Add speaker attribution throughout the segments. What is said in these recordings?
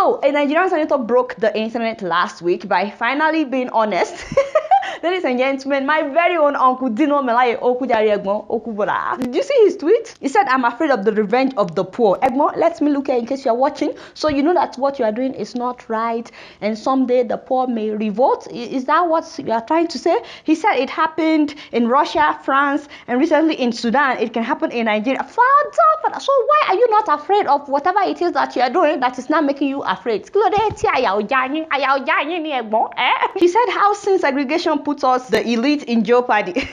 Speaker 1: So, a Nigerian senator broke the internet last week by finally being honest. Ladies and gentlemen, my very own uncle Dino Melaye Okubora. Did you see his tweet? He said, "I'm afraid of the revenge of the poor." Egmo, let me look here in case you're watching. So you know that what you are doing is not right, and someday the poor may revolt. Is that what you are trying to say? He said it happened in Russia, France, and recently in Sudan. It can happen in Nigeria. Father, so why are you not afraid of whatever it is that you are doing that is not making you afraid? He said how since segregation puts us, the elite, in jeopardy.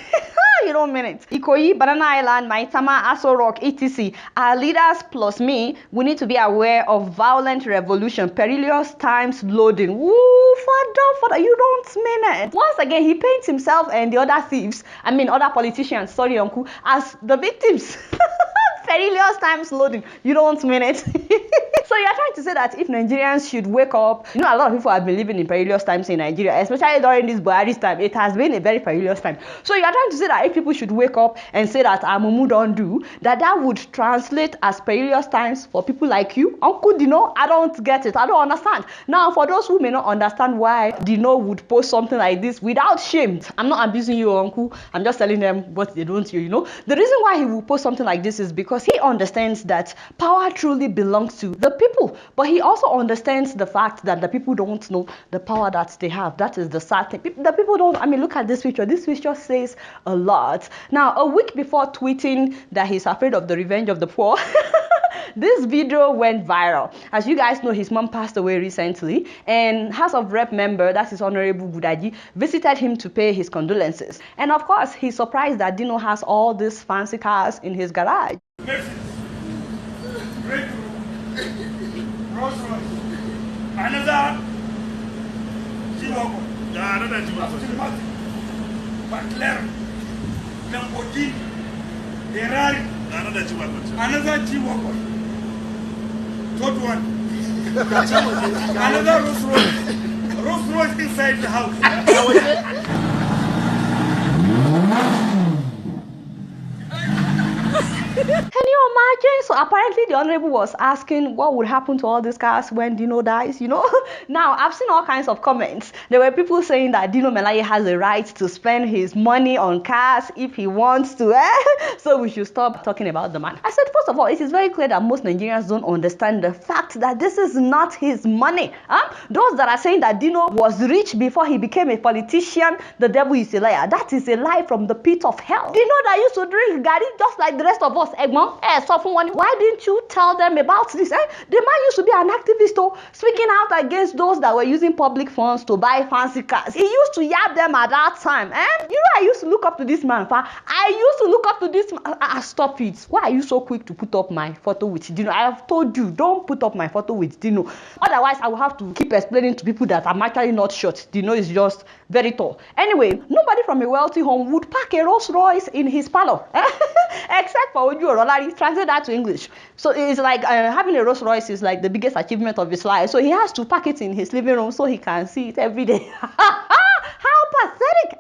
Speaker 1: You don't mean it. Ikoyi, Banana Island, Maitama, Aso Rock, etc. Our leaders plus me, we need to be aware of violent revolution, perilous times loading. Woo, father, you don't mean it. Once again, he paints himself and the other thieves, other politicians, sorry, uncle, as the victims. Perilous times loading. You don't mean it. So you're trying to say that if Nigerians should wake up, a lot of people have been living in perilous times in Nigeria, especially during this Buhari's time. It has been a very perilous time. So you're trying to say that if people should wake up and say that Amumu don't do, that would translate as perilous times for people like you, Uncle Dino. I don't get it. I don't understand. Now, for those who may not understand why Dino would post something like this without shame, I'm not abusing you, Uncle. I'm just telling them what they don't hear. The reason why he will post something like this is because he understands that power truly belongs to the people, but he also understands the fact that the people don't know the power that they have. That is the sad thing. The people don't. Look at this picture. This picture says a lot. Now, a week before tweeting that he's afraid of the revenge of the poor, this video went viral. As you guys know, his mom passed away recently, and House of Rep member, that is Honorable Budaji, visited him to pay his condolences. And of course, he's surprised that Dino has all these fancy cars in his garage.
Speaker 2: Rolls-Royce. Another G-Wagon. Another Aston Martin. McLaren. Lamborghini. Ferrari. Another G-Wagon. Another G-Wagon. Third one. Another Rolls-Royce. Rolls-Royce inside the house.
Speaker 1: Can you imagine? So apparently the Honorable was asking what would happen to all these cars when Dino dies, Now, I've seen all kinds of comments. There were people saying that Dino Melaye has a right to spend his money on cars if he wants to, so we should stop talking about the man. I said, first of all, it is very clear that most Nigerians don't understand the fact that this is not his money. Those that are saying that Dino was rich before he became a politician, the devil is a liar. That is a lie from the pit of hell. Dino that used to drink Gary just like the rest of us, Egmont. Why didn't you tell them about this? The man used to be an activist, speaking out against those that were using public funds to buy fancy cars. He used to yab them at that time. I used to look up to this man. I used to look up to this man. Stop it. Why are you so quick to put up my photo with Dino? I have told you, don't put up my photo with Dino. Otherwise, I will have to keep explaining to people that I'm actually not short. Dino is just very tall. Anyway, nobody from a wealthy home would park a Rolls-Royce in his parlor. Except for Oju Orolari. Translate that to English. So it's like having a Rolls-Royce is like the biggest achievement of his life. So he has to park it in his living room so he can see it every day. How pathetic,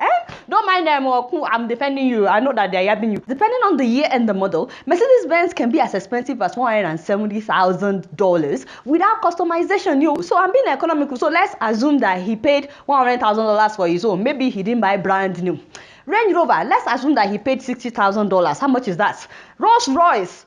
Speaker 1: Don't mind them, I'm defending you. I know that they're yabbing you. Depending on the year and the model, Mercedes-Benz can be as expensive as $170,000 without customization. So I'm being economical. So let's assume that he paid $100,000 for his own. Maybe he didn't buy brand new. Range Rover, let's assume that he paid $60,000. How much is that? Rolls-Royce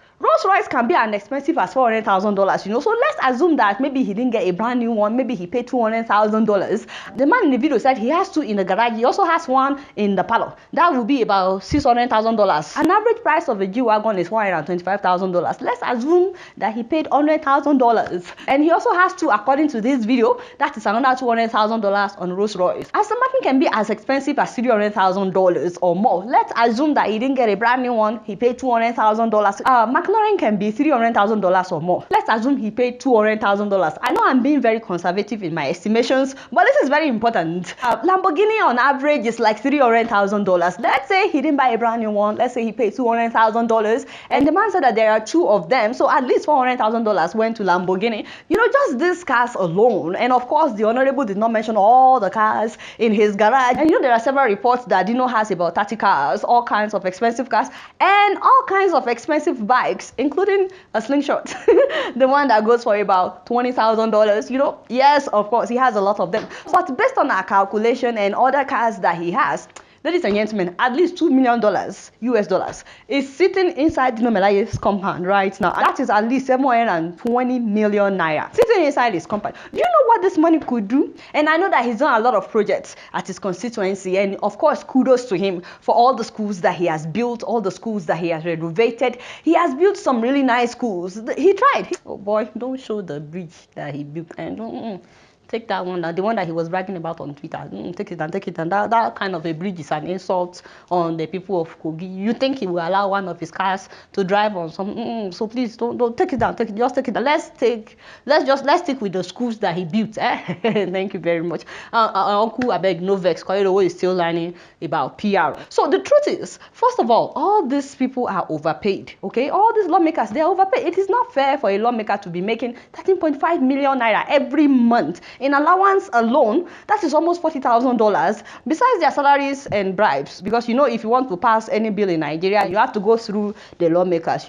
Speaker 1: can be as expensive as $400,000, So let's assume that maybe he didn't get a brand new one. Maybe he paid $200,000. The man in the video said he has two in the garage. He also has one in the parlor. That would be about $600,000. An average price of a G-Wagon is $125,000. Let's assume that he paid $100,000. And he also has two, according to this video. That is another $200,000 on Rolls-Royce. Aston Martin can be as expensive as $300,000 or more. Let's assume that he didn't get a brand new one. He paid $200,000. McLaren can be $300,000 or more. Let's assume he paid $200,000. I know I'm being very conservative in my estimations, but this is very important. Lamborghini on average is like $300,000. Let's say he didn't buy a brand new one. Let's say he paid $200,000, and the man said that there are two of them, so at least $400,000 went to Lamborghini. Just these cars alone. And of course, the Honorable did not mention all the cars in his garage. And there are several reports that Dino has about 30 cars, all kinds of expensive cars, and all kinds of expensive bikes. bikes, including a slingshot, the one that goes for about $20,000. Yes, of course, he has a lot of them. But based on our calculation and other cars that he has, ladies and gentlemen, at least $2 million US dollars is sitting inside Dino Melaye's compound right now. That is at least 720 million naira sitting inside his compound. Do you know what this money could do? And I know that he's done a lot of projects at his constituency, and of course, kudos to him for all the schools that he has built, all the schools that he has renovated. He has built some really nice schools. He tried. Oh boy, don't show the bridge that he built. And take that one, the one that he was bragging about on Twitter. Take it down. That kind of a bridge is an insult on the people of Kogi. You think he will allow one of his cars to drive on some? So please don't take it down. Just take it down. Let's stick with the schools that he built. Thank you very much, Uncle. I beg no vex. Koirowo is still learning about PR. So the truth is, first of all these people are overpaid. Okay, all these lawmakers, they are overpaid. It is not fair for a lawmaker to be making 13.5 million naira every month. In allowance alone, that is almost $40,000, besides their salaries and bribes. Because if you want to pass any bill in Nigeria, you have to go through the lawmakers,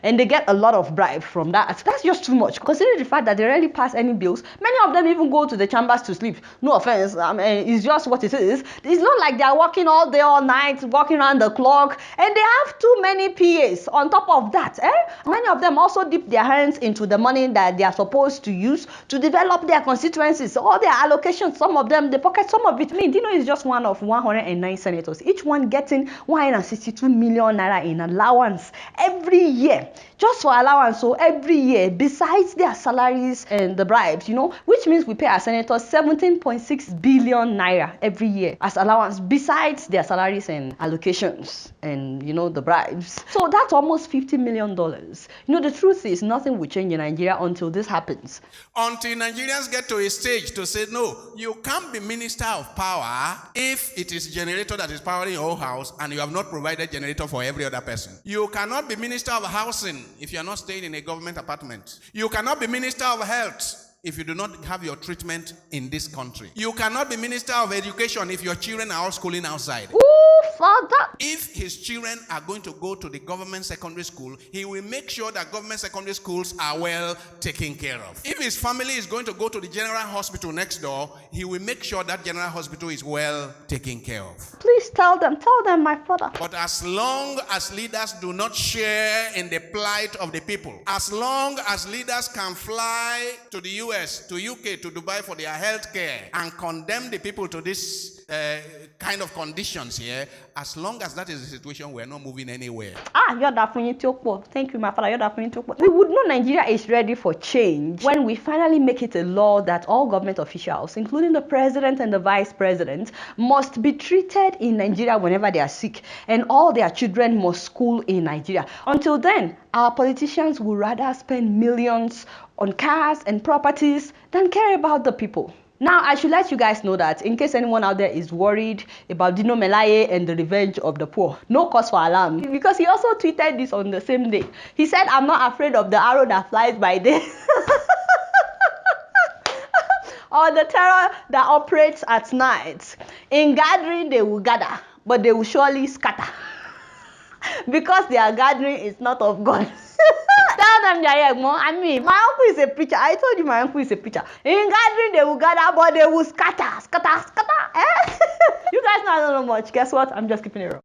Speaker 1: and they get a lot of bribe from that. That's just too much. Considering the fact that they rarely pass any bills, many of them even go to the chambers to sleep. No offense, it's just what it is. It's not like they are working all day, all night, working around the clock, and they have too many PAs on top of that. Many of them also dip their hands into the money that they are supposed to use to develop their constituencies. All their allocations, some of them, they pocket some of it. Dino is just one of 109 senators, each one getting 162 million naira in allowance every year. Just for allowance, so every year, besides their salaries and the bribes, which means we pay our senators 17.6 billion naira every year as allowance, besides their salaries and allocations and, the bribes. So that's almost $50 million. The truth is, nothing will change in Nigeria until this happens.
Speaker 3: Until Nigerians get to a stage to say, no, you can't be minister of power if it is generator that is powering your whole house and you have not provided generator for every other person. You cannot be minister of housing if you are not staying in a government apartment. You cannot be minister of health if you do not have your treatment in this country. You cannot be minister of education if your children are all schooling outside.
Speaker 1: Father.
Speaker 3: If his children are going to go to the government secondary school, he will make sure that government secondary schools are well taken care of. If his family is going to go to the general hospital next door, he will make sure that general hospital is well taken care of.
Speaker 1: Please tell them, my father.
Speaker 3: But as long as leaders do not share in the plight of the people, as long as leaders can fly to the US, to UK, to Dubai for their health care and condemn the people to this kind of conditions here, as long as that is the situation, we're not moving anywhere.
Speaker 1: Thank you, my father. We would know Nigeria is ready for change when we finally make it a law that all government officials, including the president and the vice president, must be treated in Nigeria whenever they are sick, and all their children must school in Nigeria. Until then, our politicians would rather spend millions on cars and properties than care about the people. Now, I should let you guys know that in case anyone out there is worried about Dino Melaye and the revenge of the poor, no cause for alarm, because he also tweeted this on the same day. He said, "I'm not afraid of the arrow that flies by day or the terror that operates at night. In gathering, they will gather, but they will surely scatter because their gathering is not of God." Tell them, my uncle is a preacher. I told you my uncle is a preacher. In gathering, they will gather, but they will scatter. You guys know I don't know much. Guess what? I'm just keeping it real.